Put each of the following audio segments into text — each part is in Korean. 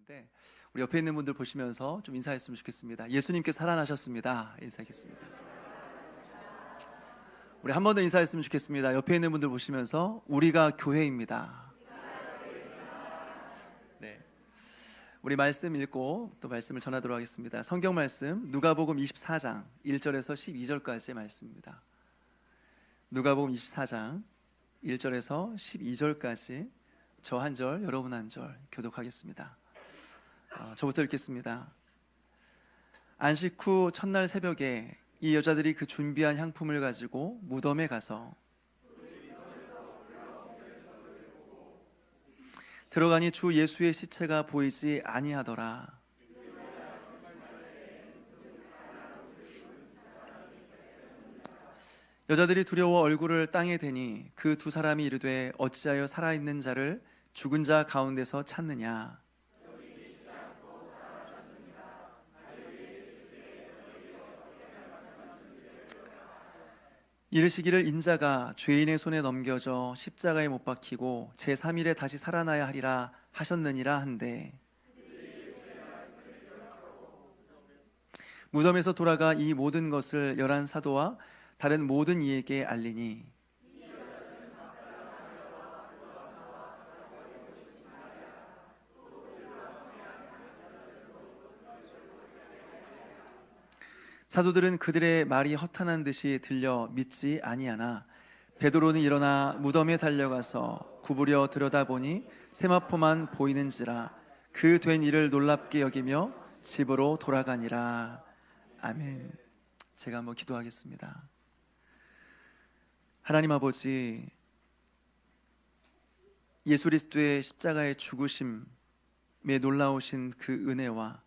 있는데 우리 옆에 있는 분들 보시면서 좀 인사했으면 좋겠습니다. 예수님께 살아나셨습니다. 인사하겠습니다. 우리 한 번 더 인사했으면 좋겠습니다. 옆에 있는 분들 보시면서 우리가 교회입니다. 네, 우리 말씀 읽고 또 말씀을 전하도록 하겠습니다. 성경 말씀 누가복음 24장 1절에서 12절까지의 말씀입니다. 누가복음 24장 1절에서 12절까지 저 한 절, 여러분 한 절 교독하겠습니다. 저부터 읽겠습니다. 안식 후 첫날 새벽에 이 여자들이 그 준비한 향품을 가지고 무덤에 가서 들어가니 주 예수의 시체가 보이지 아니하더라. 여자들이 두려워 얼굴을 땅에 대니 그 두 사람이 이르되 어찌하여 살아있는 자를 죽은 자 가운데서 찾느냐. 이르시기를 인자가 죄인의 손에 넘겨져 십자가에 못 박히고 제3일에 다시 살아나야 하리라 하셨느니라 한데, 무덤에서 돌아가 이 모든 것을 11 사도와 다른 모든 이에게 알리니 사도들은 그들의 말이 허탄한 듯이 들려 믿지 아니하나 베드로는 일어나 무덤에 달려가서 구부려 들여다보니 세마포만 보이는지라 그 된 일을 놀랍게 여기며 집으로 돌아가니라. 아멘. 제가 한번 기도하겠습니다. 하나님 아버지, 예수 그리스도의 십자가의 죽으심에 놀라우신 그 은혜와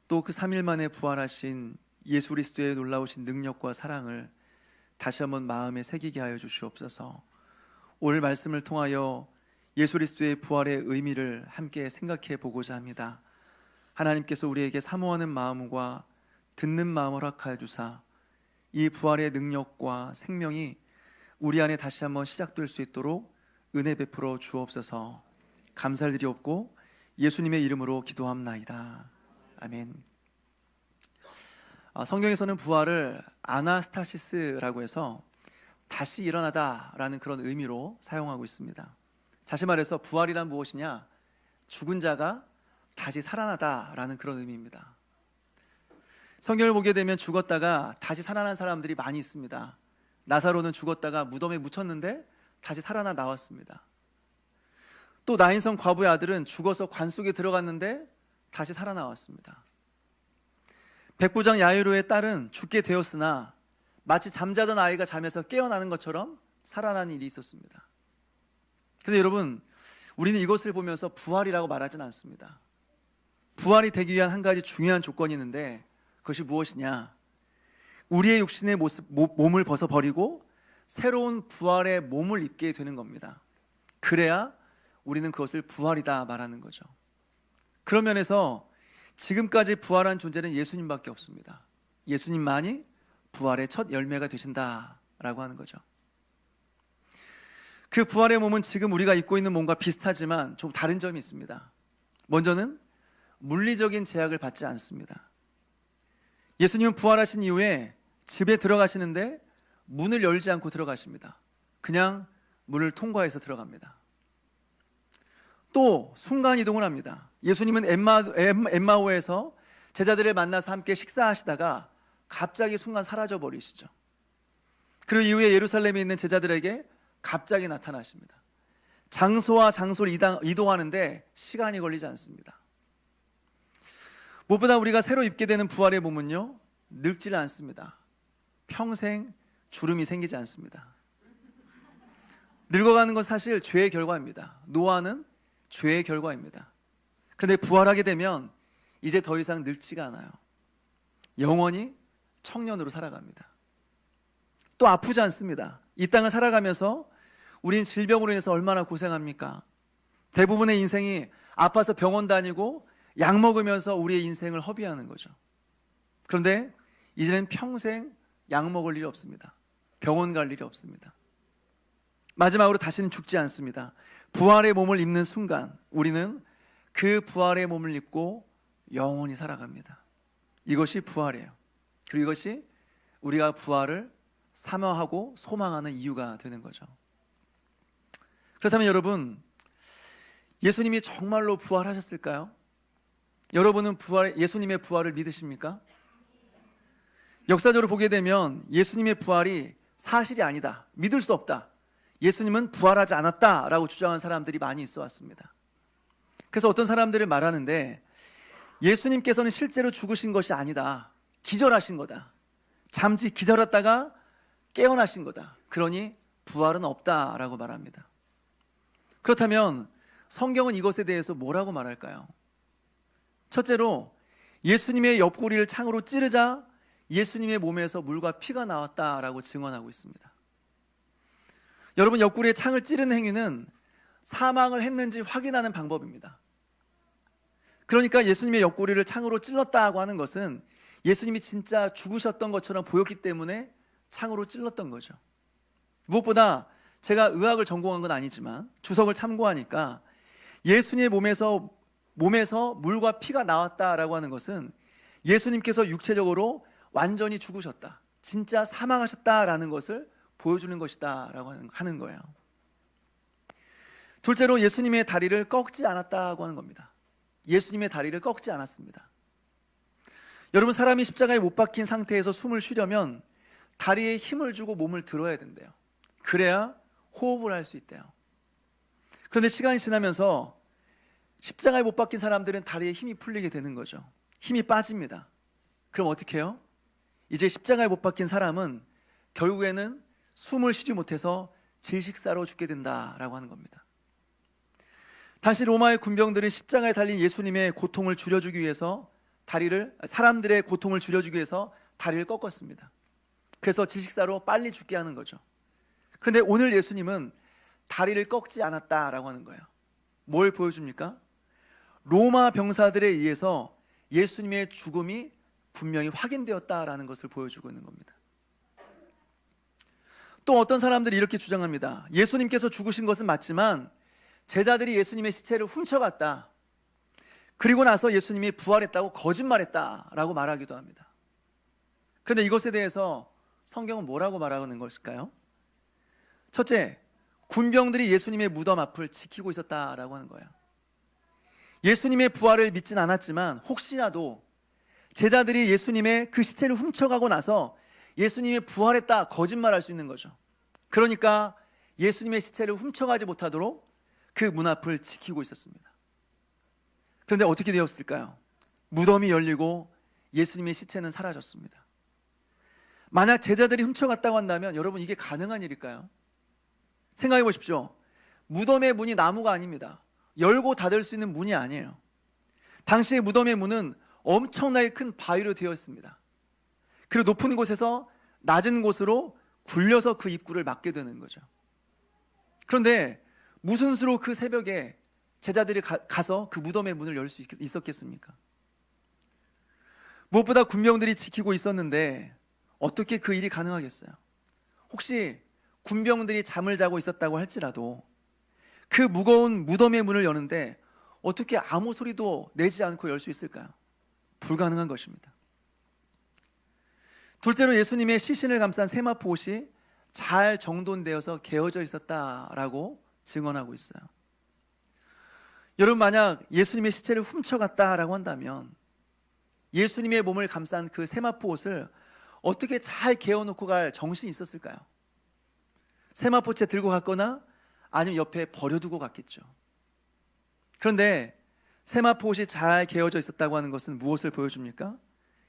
또 그 3일 만에 부활하신 예수 그리스도의 놀라우신 능력과 사랑을 다시 한번 마음에 새기게 하여 주시옵소서. 오늘 말씀을 통하여 예수 그리스도의 부활의 의미를 함께 생각해 보고자 합니다. 하나님께서 우리에게 사모하는 마음과 듣는 마음을 허락하여 주사 이 부활의 능력과 생명이 우리 안에 다시 한번 시작될 수 있도록 은혜 베풀어 주옵소서. 감사를 드리옵고 예수님의 이름으로 기도합나이다. 아멘. 성경에서는 부활을 아나스타시스라고 해서 다시 일어나다라는 그런 의미로 사용하고 있습니다. 다시 말해서 부활이란 무엇이냐? 죽은 자가 다시 살아나다라는 그런 의미입니다. 성경을 보게 되면 죽었다가 다시 살아난 사람들이 많이 있습니다. 나사로는 죽었다가 무덤에 묻혔는데 다시 살아나 나왔습니다. 또 나인성 과부의 아들은 죽어서 관 속에 들어갔는데 다시 살아나왔습니다. 백부장 야이로의 딸은 죽게 되었으나 마치 잠자던 아이가 잠에서 깨어나는 것처럼 살아난 일이 있었습니다. 그런데 여러분, 우리는 이것을 보면서 부활이라고 말하진 않습니다. 부활이 되기 위한 한 가지 중요한 조건이 있는데 그것이 무엇이냐? 우리의 육신의 몸을 벗어버리고 새로운 부활의 몸을 입게 되는 겁니다. 그래야 우리는 그것을 부활이다 말하는 거죠. 그런 면에서 지금까지 부활한 존재는 예수님밖에 없습니다. 예수님만이 부활의 첫 열매가 되신다라고 하는 거죠. 그 부활의 몸은 지금 우리가 입고 있는 몸과 비슷하지만 좀 다른 점이 있습니다. 먼저는 물리적인 제약을 받지 않습니다. 예수님은 부활하신 이후에 집에 들어가시는데 문을 열지 않고 들어가십니다. 그냥 문을 통과해서 들어갑니다. 또 순간 이동을 합니다. 예수님은 엠마오에서 제자들을 만나서 함께 식사하시다가 갑자기 순간 사라져 버리시죠. 그리고 이후에 예루살렘에 있는 제자들에게 갑자기 나타나십니다. 장소와 장소를 이동하는데 시간이 걸리지 않습니다. 무엇보다 우리가 새로 입게 되는 부활의 몸은요, 늙지를 않습니다. 평생 주름이 생기지 않습니다. 늙어가는 건 사실 죄의 결과입니다. 노화는 죄의 결과입니다. 그런데 부활하게 되면 이제 더 이상 늙지가 않아요. 영원히 청년으로 살아갑니다. 또 아프지 않습니다. 이 땅을 살아가면서 우린 질병으로 인해서 얼마나 고생합니까? 대부분의 인생이 아파서 병원 다니고 약 먹으면서 우리의 인생을 허비하는 거죠. 그런데 이제는 평생 약 먹을 일이 없습니다. 병원 갈 일이 없습니다. 마지막으로 다시는 죽지 않습니다. 부활의 몸을 입는 순간 우리는 그 부활의 몸을 입고 영원히 살아갑니다. 이것이 부활이에요. 그리고 이것이 우리가 부활을 사모하고 소망하는 이유가 되는 거죠. 그렇다면 여러분, 예수님이 정말로 부활하셨을까요? 여러분은 예수님의 부활을 믿으십니까? 역사적으로 보게 되면 예수님의 부활이 사실이 아니다, 믿을 수 없다, 예수님은 부활하지 않았다라고 주장한 사람들이 많이 있어 왔습니다. 그래서 어떤 사람들을 말하는데, 예수님께서는 실제로 죽으신 것이 아니다, 기절하신 거다, 잠시 기절했다가 깨어나신 거다, 그러니 부활은 없다라고 말합니다. 그렇다면 성경은 이것에 대해서 뭐라고 말할까요? 첫째로, 예수님의 옆구리를 창으로 찌르자 예수님의 몸에서 물과 피가 나왔다라고 증언하고 있습니다. 여러분, 옆구리에 창을 찌르는 행위는 사망을 했는지 확인하는 방법입니다. 그러니까 예수님의 옆구리를 창으로 찔렀다고 하는 것은 예수님이 진짜 죽으셨던 것처럼 보였기 때문에 창으로 찔렀던 거죠. 무엇보다 제가 의학을 전공한 건 아니지만 주석을 참고하니까 예수님의 몸에서 물과 피가 나왔다라고 하는 것은 예수님께서 육체적으로 완전히 죽으셨다, 진짜 사망하셨다라는 것을 보여주는 것이다라고 하는 거예요. 둘째로, 예수님의 다리를 꺾지 않았다고 하는 겁니다. 예수님의 다리를 꺾지 않았습니다. 여러분, 사람이 십자가에 못 박힌 상태에서 숨을 쉬려면 다리에 힘을 주고 몸을 들어야 된대요. 그래야 호흡을 할 수 있대요. 그런데 시간이 지나면서 십자가에 못 박힌 사람들은 다리에 힘이 풀리게 되는 거죠. 힘이 빠집니다. 그럼 어떻게 해요? 이제 십자가에 못 박힌 사람은 결국에는 숨을 쉬지 못해서 질식사로 죽게 된다라고 하는 겁니다. 당시 로마의 군병들은 십자가에 달린 예수님의 고통을 줄여주기 위해서 사람들의 고통을 줄여주기 위해서 다리를 꺾었습니다. 그래서 질식사로 빨리 죽게 하는 거죠. 그런데 오늘 예수님은 다리를 꺾지 않았다라고 하는 거예요. 뭘 보여줍니까? 로마 병사들에 의해서 예수님의 죽음이 분명히 확인되었다라는 것을 보여주고 있는 겁니다. 또 어떤 사람들이 이렇게 주장합니다. 예수님께서 죽으신 것은 맞지만 제자들이 예수님의 시체를 훔쳐갔다, 그리고 나서 예수님이 부활했다고 거짓말했다라고 말하기도 합니다. 그런데 이것에 대해서 성경은 뭐라고 말하는 것일까요? 첫째, 군병들이 예수님의 무덤 앞을 지키고 있었다라고 하는 거예요. 예수님의 부활을 믿진 않았지만 혹시라도 제자들이 예수님의 그 시체를 훔쳐가고 나서 예수님이 부활했다 거짓말할 수 있는 거죠. 그러니까 예수님의 시체를 훔쳐가지 못하도록 그 문 앞을 지키고 있었습니다. 그런데 어떻게 되었을까요? 무덤이 열리고 예수님의 시체는 사라졌습니다. 만약 제자들이 훔쳐갔다고 한다면 여러분, 이게 가능한 일일까요? 생각해 보십시오. 무덤의 문이 나무가 아닙니다. 열고 닫을 수 있는 문이 아니에요. 당시의 무덤의 문은 엄청나게 큰 바위로 되어 있습니다. 그리고 높은 곳에서 낮은 곳으로 굴려서 그 입구를 막게 되는 거죠. 그런데 무슨 수로 그 새벽에 제자들이 가서 그 무덤의 문을 열 수 있었겠습니까? 무엇보다 군병들이 지키고 있었는데 어떻게 그 일이 가능하겠어요? 혹시 군병들이 잠을 자고 있었다고 할지라도 그 무거운 무덤의 문을 여는데 어떻게 아무 소리도 내지 않고 열 수 있을까요? 불가능한 것입니다. 둘째로, 예수님의 시신을 감싼 세마포 옷이 잘 정돈되어서 개어져 있었다라고 증언하고 있어요. 여러분, 만약 예수님의 시체를 훔쳐갔다라고 한다면 예수님의 몸을 감싼 그 세마포 옷을 어떻게 잘 개어놓고 갈 정신이 있었을까요? 세마포채 들고 갔거나 아니면 옆에 버려두고 갔겠죠. 그런데 세마포 옷이 잘 개어져 있었다고 하는 것은 무엇을 보여줍니까?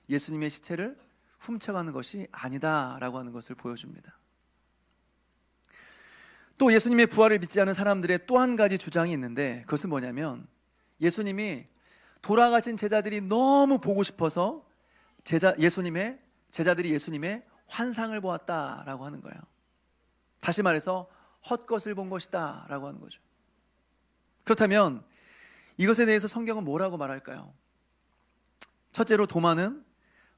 예수님의 시체를 훔쳐가는 것이 아니다라고 하는 것을 보여줍니다. 또 예수님의 부활을 믿지 않은 사람들의 또 한 가지 주장이 있는데, 그것은 뭐냐면 예수님이 돌아가신 제자들이 너무 보고 싶어서 제자들이 예수님의 환상을 보았다라고 하는 거예요. 다시 말해서 헛것을 본 것이다 라고 하는 거죠. 그렇다면 이것에 대해서 성경은 뭐라고 말할까요? 첫째로, 도마는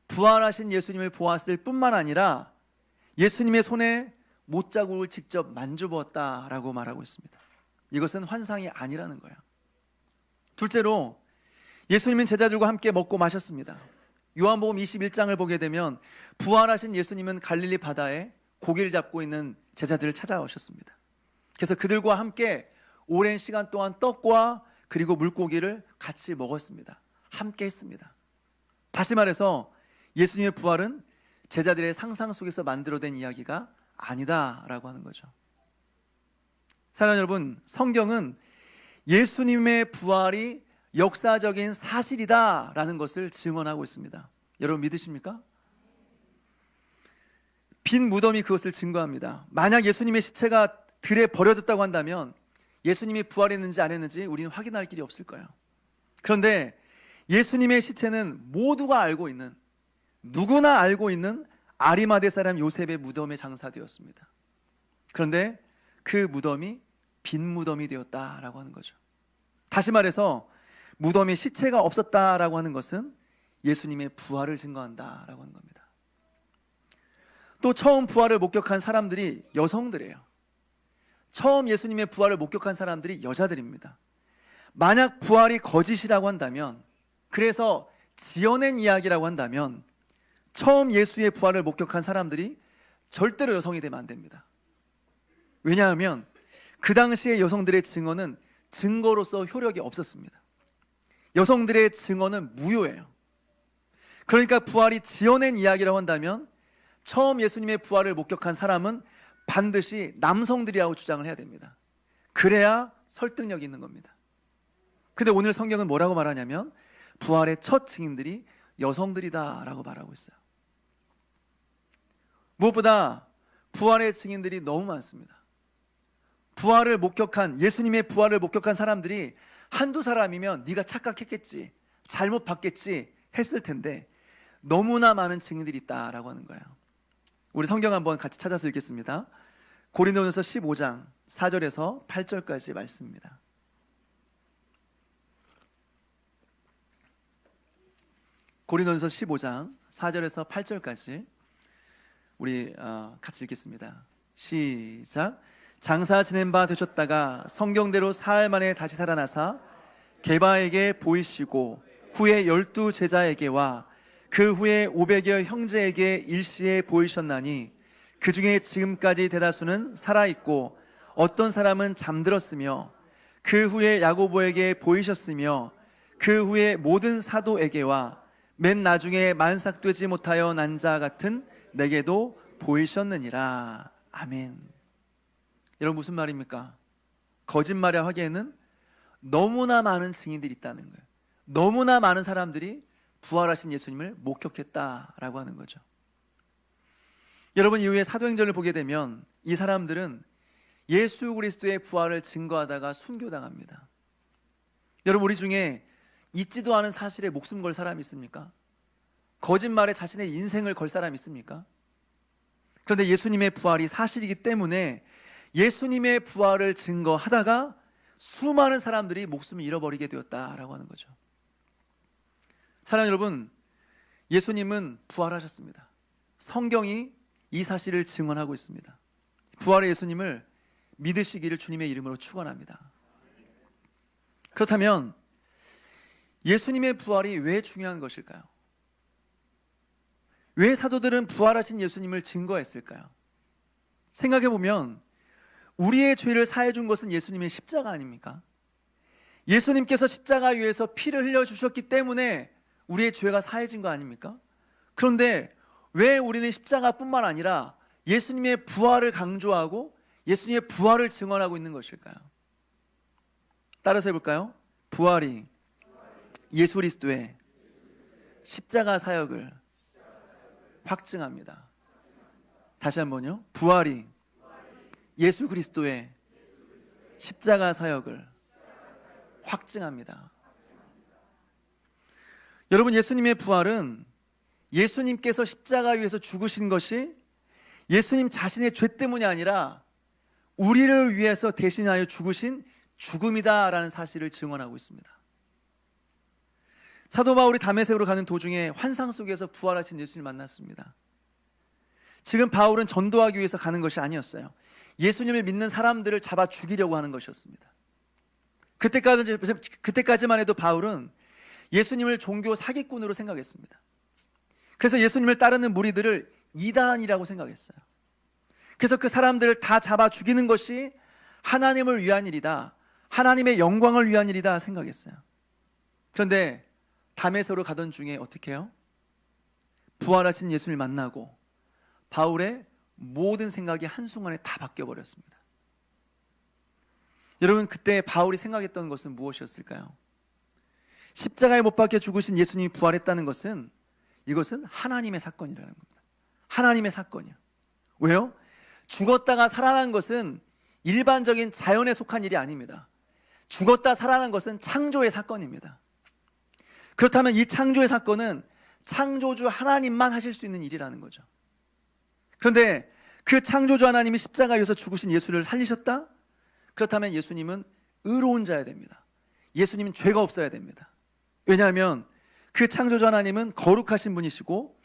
부활하신 예수님을 보았을 뿐만 아니라 예수님의 손에 못자국을 직접 만져보았다라고 말하고 있습니다. 이것은 환상이 아니라는 거예요. 둘째로 예수님은 제자들과 함께 먹고 마셨습니다. 요한복음 21장을 보게 되면 부활하신 예수님은 갈릴리 바다에 고기를 잡고 있는 제자들을 찾아오셨습니다. 그래서 그들과 함께 오랜 시간 동안 떡과 그리고 물고기를 같이 먹었습니다. 함께 했습니다. 다시 말해서 예수님의 부활은 제자들의 상상 속에서 만들어낸 이야기가 아니다라고 하는 거죠. 사랑하는 여러분, 성경은 예수님의 부활이 역사적인 사실이다라는 것을 증언하고 있습니다. 여러분 믿으십니까? 빈 무덤이 그것을 증거합니다. 만약 예수님의 시체가 들에 버려졌다고 한다면 예수님이 부활했는지 안 했는지 우리는 확인할 길이 없을 거예요. 그런데 예수님의 시체는 모두가 알고 있는, 누구나 알고 있는 아리마대 사람 요셉의 무덤에 장사되었습니다. 그런데 그 무덤이 빈 무덤이 되었다라고 하는 거죠. 다시 말해서 무덤에 시체가 없었다라고 하는 것은 예수님의 부활을 증거한다라고 하는 겁니다. 또 처음 부활을 목격한 사람들이 여성들이에요. 처음 예수님의 부활을 목격한 사람들이 여자들입니다. 만약 부활이 거짓이라고 한다면, 그래서 지어낸 이야기라고 한다면 처음 예수의 부활을 목격한 사람들이 절대로 여성이 되면 안 됩니다. 왜냐하면 그 당시의 여성들의 증언은 증거로서 효력이 없었습니다. 여성들의 증언은 무효예요. 그러니까 부활이 지어낸 이야기라고 한다면 처음 예수님의 부활을 목격한 사람은 반드시 남성들이라고 주장을 해야 됩니다. 그래야 설득력이 있는 겁니다. 근데 오늘 성경은 뭐라고 말하냐면 부활의 첫 증인들이 여성들이다라고 말하고 있어요. 무엇보다 부활의 증인들이 너무 많습니다. 부활을 목격한, 예수님의 부활을 목격한 사람들이 한두 사람이면 네가 착각했겠지, 잘못 봤겠지 했을 텐데 너무나 많은 증인들이 있다라고 하는 거예요. 우리 성경 한번 같이 찾아서 읽겠습니다. 고린도전서 15장 4절에서 8절까지 말씀입니다. 고린도전서 15장 4절에서 8절까지 우리 같이 읽겠습니다. 시작. 장사 지낸 바 되셨다가 성경대로 사흘 만에 다시 살아나사 게바에게 보이시고 후에 12 제자에게와 그 후에 500여 형제에게 일시에 보이셨나니 그 중에 지금까지 대다수는 살아있고 어떤 사람은 잠들었으며 그 후에 야고보에게 보이셨으며 그 후에 모든 사도에게와 맨 나중에 만삭되지 못하여 난 자 같은 내게도 보이셨느니라. 아멘. 여러분 무슨 말입니까? 거짓말이라 하기에는 너무나 많은 증인들이 있다는 거예요. 너무나 많은 사람들이 부활하신 예수님을 목격했다라고 하는 거죠. 여러분 이후에 사도행전을 보게 되면 이 사람들은 예수 그리스도의 부활을 증거하다가 순교당합니다. 여러분 우리 중에 있지도 않은 사실에 목숨 걸 사람이 있습니까? 거짓말에 자신의 인생을 걸 사람이 있습니까? 그런데 예수님의 부활이 사실이기 때문에 예수님의 부활을 증거하다가 수많은 사람들이 목숨을 잃어버리게 되었다라고 하는 거죠. 사랑하는 여러분, 예수님은 부활하셨습니다. 성경이 이 사실을 증언하고 있습니다. 부활의 예수님을 믿으시기를 주님의 이름으로 축원합니다. 그렇다면 예수님의 부활이 왜 중요한 것일까요? 왜 사도들은 부활하신 예수님을 증거했을까요? 생각해보면 우리의 죄를 사해준 것은 예수님의 십자가 아닙니까? 예수님께서 십자가 위에서 피를 흘려주셨기 때문에 우리의 죄가 사해진 거 아닙니까? 그런데 왜 우리는 십자가뿐만 아니라 예수님의 부활을 강조하고 예수님의 부활을 증언하고 있는 것일까요? 따라서 해볼까요? 부활이 예수 그리스도의 십자가 사역을 확증합니다. 다시 한번요. 부활이 예수 그리스도의 십자가 사역을 확증합니다. 여러분 예수님의 부활은 예수님께서 십자가 위에서 죽으신 것이 예수님 자신의 죄 때문이 아니라 우리를 위해서 대신하여 죽으신 죽음이다라는 사실을 증언하고 있습니다. 사도 바울이 다메섹으로 가는 도중에 환상 속에서 부활하신 예수님을 만났습니다. 지금 바울은 전도하기 위해서 가는 것이 아니었어요. 예수님을 믿는 사람들을 잡아 죽이려고 하는 것이었습니다. 그때까지만 해도 바울은 예수님을 종교 사기꾼으로 생각했습니다. 그래서 예수님을 따르는 무리들을 이단이라고 생각했어요. 그래서 그 사람들을 다 잡아 죽이는 것이 하나님을 위한 일이다, 하나님의 영광을 위한 일이다 생각했어요. 그런데 다메섹으로 가던 중에 어떻게 해요? 부활하신 예수를 만나고 바울의 모든 생각이 한순간에 다 바뀌어버렸습니다. 여러분, 그때 바울이 생각했던 것은 무엇이었을까요? 십자가에 못 박혀 죽으신 예수님이 부활했다는 것은, 이것은 하나님의 사건이라는 겁니다. 하나님의 사건이요. 왜요? 죽었다가 살아난 것은 일반적인 자연에 속한 일이 아닙니다. 죽었다 살아난 것은 창조의 사건입니다. 그렇다면 이 창조의 사건은 창조주 하나님만 하실 수 있는 일이라는 거죠. 그런데 그 창조주 하나님이 십자가에 위해서 죽으신 예수를 살리셨다? 그렇다면 예수님은 의로운 자여야 됩니다. 예수님은 죄가 없어야 됩니다. 왜냐하면 그 창조주 하나님은 거룩하신 분이시고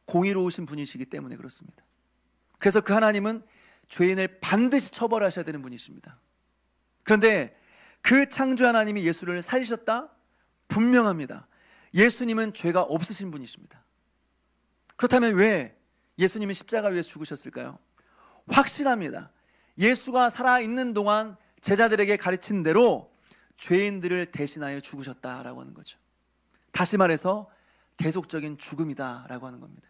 공의로우신 분이시기 때문에 그렇습니다. 그래서 그 하나님은 죄인을 반드시 처벌하셔야 되는 분이십니다. 그런데 그 창조 하나님이 예수를 살리셨다? 분명합니다. 예수님은 죄가 없으신 분이십니다. 그렇다면 왜 예수님이 십자가 위에서 죽으셨을까요? 확실합니다. 예수가 살아있는 동안 제자들에게 가르친 대로 죄인들을 대신하여 죽으셨다라고 하는 거죠. 다시 말해서 대속적인 죽음이다라고 하는 겁니다.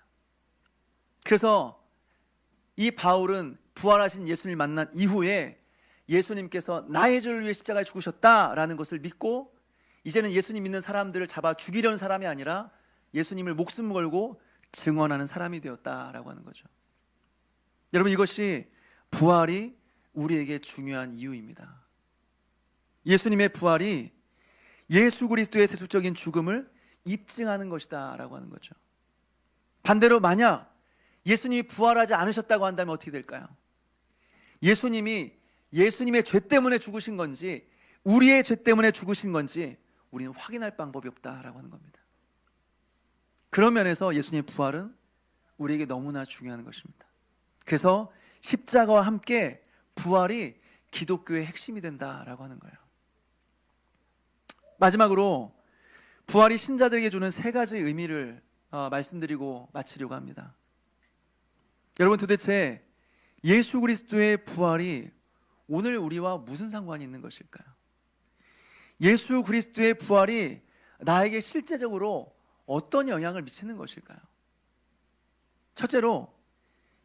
그래서 이 바울은 부활하신 예수님을 만난 이후에 예수님께서 나의 죄를 위해 십자가에 죽으셨다라는 것을 믿고, 이제는 예수님 믿는 사람들을 잡아 죽이려는 사람이 아니라 예수님을 목숨 걸고 증언하는 사람이 되었다라고 하는 거죠. 여러분, 이것이 부활이 우리에게 중요한 이유입니다. 예수님의 부활이 예수 그리스도의 대속적인 죽음을 입증하는 것이다 라고 하는 거죠. 반대로 만약 예수님이 부활하지 않으셨다고 한다면 어떻게 될까요? 예수님이 예수님의 죄 때문에 죽으신 건지 우리의 죄 때문에 죽으신 건지 우리는 확인할 방법이 없다라고 하는 겁니다. 그런 면에서 예수님의 부활은 우리에게 너무나 중요한 것입니다. 그래서 십자가와 함께 부활이 기독교의 핵심이 된다라고 하는 거예요. 마지막으로 부활이 신자들에게 주는 세 가지 의미를 말씀드리고 마치려고 합니다. 여러분, 도대체 예수 그리스도의 부활이 오늘 우리와 무슨 상관이 있는 것일까요? 예수 그리스도의 부활이 나에게 실제적으로 어떤 영향을 미치는 것일까요? 첫째로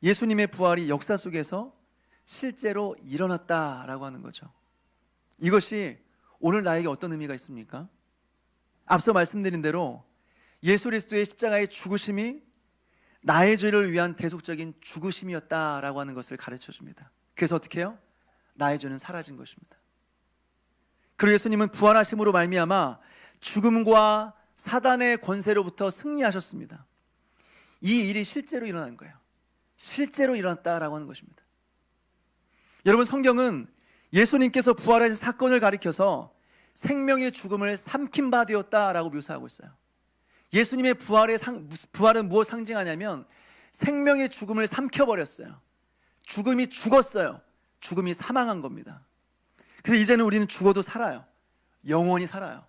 예수님의 부활이 역사 속에서 실제로 일어났다라고 하는 거죠. 이것이 오늘 나에게 어떤 의미가 있습니까? 앞서 말씀드린 대로 예수 그리스도의 십자가의 죽으심이 나의 죄를 위한 대속적인 죽으심이었다라고 하는 것을 가르쳐 줍니다. 그래서 어떻게 해요? 나의 죄는 사라진 것입니다. 그리고 예수님은 부활하심으로 말미암아 죽음과 사단의 권세로부터 승리하셨습니다. 이 일이 실제로 일어난 거예요. 실제로 일어났다라고 하는 것입니다. 여러분, 성경은 예수님께서 부활하신 사건을 가리켜서 생명의 죽음을 삼킨 바 되었다라고 묘사하고 있어요. 예수님의 부활은 무엇을 상징하냐면 생명의 죽음을 삼켜버렸어요. 죽음이 죽었어요. 죽음이 사망한 겁니다. 그래서 이제는 우리는 죽어도 살아요. 영원히 살아요.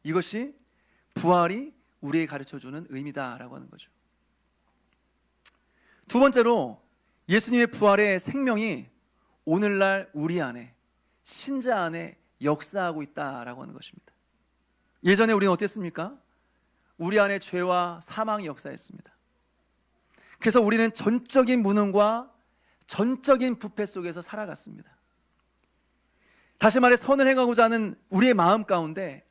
이것이 부활이 우리에게 가르쳐주는 의미다라고 하는 거죠. 두 번째로 예수님의 부활의 생명이 오늘날 우리 안에, 신자 안에 역사하고 있다라고 하는 것입니다. 예전에 우리는 어땠습니까? 우리 안에 죄와 사망이 역사했습니다. 그래서 우리는 전적인 무능과 전적인 부패 속에서 살아갔습니다. 다시 말해 선을 행하고자 하는 우리의 마음 가운데,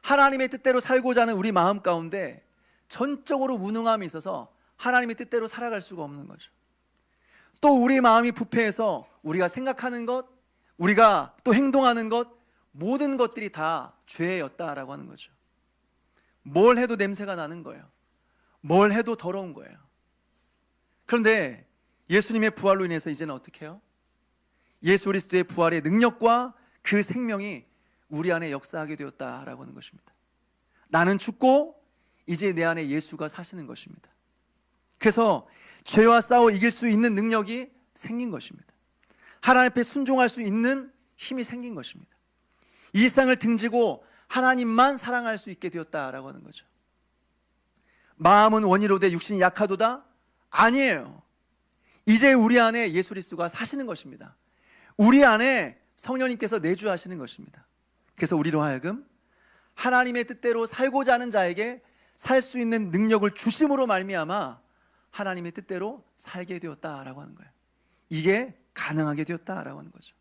하나님의 뜻대로 살고자 하는 우리 마음 가운데 전적으로 무능함이 있어서 하나님의 뜻대로 살아갈 수가 없는 거죠. 또 우리 마음이 부패해서 우리가 생각하는 것, 우리가 또 행동하는 것, 모든 것들이 다 죄였다라고 하는 거죠. 뭘 해도 냄새가 나는 거예요. 뭘 해도 더러운 거예요. 그런데 예수님의 부활로 인해서 이제는 어떻게 해요? 예수 그리스도의 부활의 능력과 그 생명이 우리 안에 역사하게 되었다라고 하는 것입니다. 나는 죽고 이제 내 안에 예수가 사시는 것입니다. 그래서 죄와 싸워 이길 수 있는 능력이 생긴 것입니다. 하나님 앞에 순종할 수 있는 힘이 생긴 것입니다. 이 세상을 등지고 하나님만 사랑할 수 있게 되었다라고 하는 거죠. 마음은 원이로되 육신이 약하도다? 아니에요. 이제 우리 안에 예수 그리스도가 사시는 것입니다. 우리 안에 성령님께서 내주하시는 것입니다. 그래서 우리로 하여금 하나님의 뜻대로 살고자 하는 자에게 살 수 있는 능력을 주심으로 말미암아 하나님의 뜻대로 살게 되었다라고 하는 거예요. 이게 가능하게 되었다라고 하는 거죠.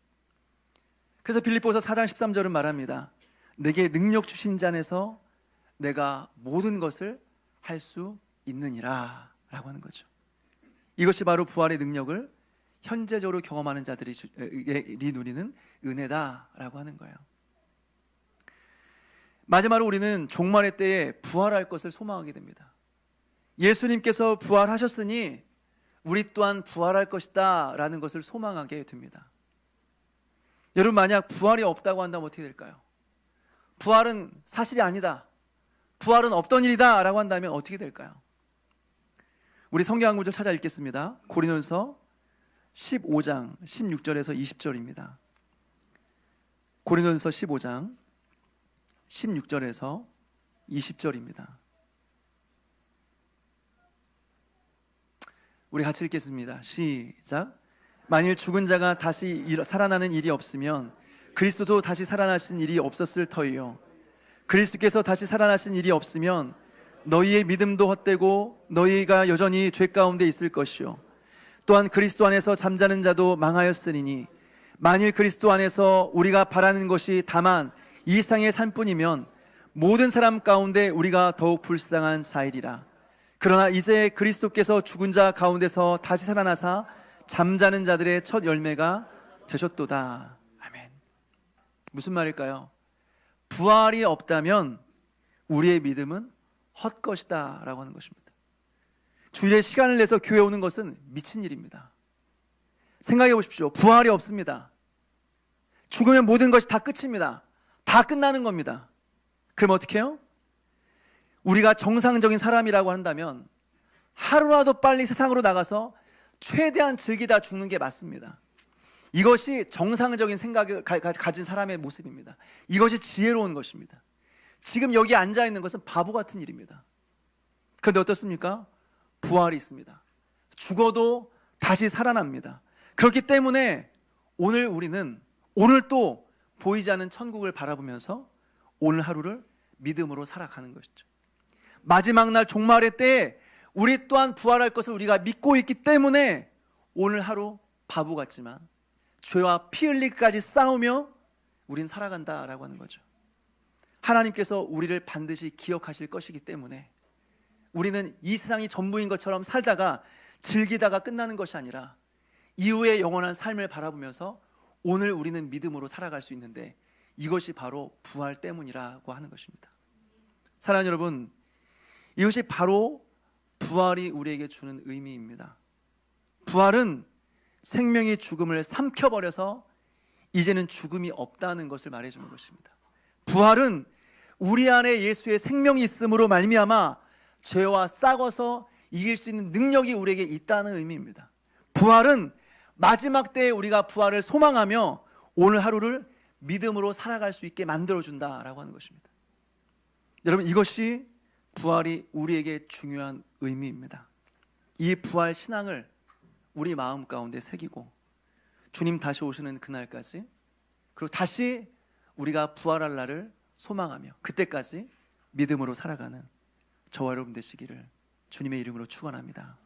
그래서 빌립보서 4장 13절은 말합니다. 내게 능력 주신 자 안에서 내가 모든 것을 할 수 있느니라 라고 하는 거죠. 이것이 바로 부활의 능력을 현재적으로 경험하는 자들이 누리는 은혜다라고 하는 거예요. 마지막으로 우리는 종말의 때에 부활할 것을 소망하게 됩니다. 예수님께서 부활하셨으니 우리 또한 부활할 것이다 라는 것을 소망하게 됩니다. 여러분, 만약 부활이 없다고 한다면 어떻게 될까요? 부활은 사실이 아니다, 부활은 없던 일이다 라고 한다면 어떻게 될까요? 우리 성경 한 구절 찾아 읽겠습니다. 고린도전서 15장 16절에서 20절입니다. 고린도전서 15장 16절에서 20절입니다. 우리 같이 읽겠습니다. 시작. 만일 죽은 자가 다시 살아나는 일이 없으면 그리스도도 다시 살아나신 일이 없었을 터이요, 그리스도께서 다시 살아나신 일이 없으면 너희의 믿음도 헛되고 너희가 여전히 죄 가운데 있을 것이요, 또한 그리스도 안에서 잠자는 자도 망하였으리니 만일 그리스도 안에서 우리가 바라는 것이 다만 이 세상의 삶뿐이면 모든 사람 가운데 우리가 더욱 불쌍한 자이리라. 그러나 이제 그리스도께서 죽은 자 가운데서 다시 살아나사 잠자는 자들의 첫 열매가 되셨도다. 아멘. 무슨 말일까요? 부활이 없다면 우리의 믿음은 헛것이다 라고 하는 것입니다. 주일에 시간을 내서 교회 오는 것은 미친 일입니다. 생각해 보십시오. 부활이 없습니다. 죽으면 모든 것이 다 끝입니다. 다 끝나는 겁니다. 그럼 어떻게 해요? 우리가 정상적인 사람이라고 한다면 하루라도 빨리 세상으로 나가서 최대한 즐기다 죽는 게 맞습니다. 이것이 정상적인 생각을 가진 사람의 모습입니다. 이것이 지혜로운 것입니다. 지금 여기 앉아 있는 것은 바보 같은 일입니다. 그런데 어떻습니까? 부활이 있습니다. 죽어도 다시 살아납니다. 그렇기 때문에 오늘 우리는 오늘 또 보이지 않는 천국을 바라보면서 오늘 하루를 믿음으로 살아가는 것이죠. 마지막 날 종말의 때에 우리 또한 부활할 것을 우리가 믿고 있기 때문에 오늘 하루 바보 같지만 죄와 피 흘리기까지 싸우며 우린 살아간다라고 하는 거죠. 하나님께서 우리를 반드시 기억하실 것이기 때문에 우리는 이 세상이 전부인 것처럼 살다가 즐기다가 끝나는 것이 아니라 이후의 영원한 삶을 바라보면서 오늘 우리는 믿음으로 살아갈 수 있는데 이것이 바로 부활 때문이라고 하는 것입니다. 사랑하는 여러분, 이것이 바로 부활이 우리에게 주는 의미입니다. 부활은 생명이 죽음을 삼켜버려서 이제는 죽음이 없다는 것을 말해주는 것입니다. 부활은 우리 안에 예수의 생명이 있음으로 말미암아 죄와 싸워서 이길 수 있는 능력이 우리에게 있다는 의미입니다. 부활은 마지막 때에 우리가 부활을 소망하며 오늘 하루를 믿음으로 살아갈 수 있게 만들어준다라고 하는 것입니다. 여러분, 이것이 부활이 우리에게 중요한 의미입니다. 이 부활 신앙을 우리 마음 가운데 새기고 주님 다시 오시는 그날까지, 그리고 다시 우리가 부활할 날을 소망하며 그때까지 믿음으로 살아가는 저와 여러분 되시기를 주님의 이름으로 축원합니다.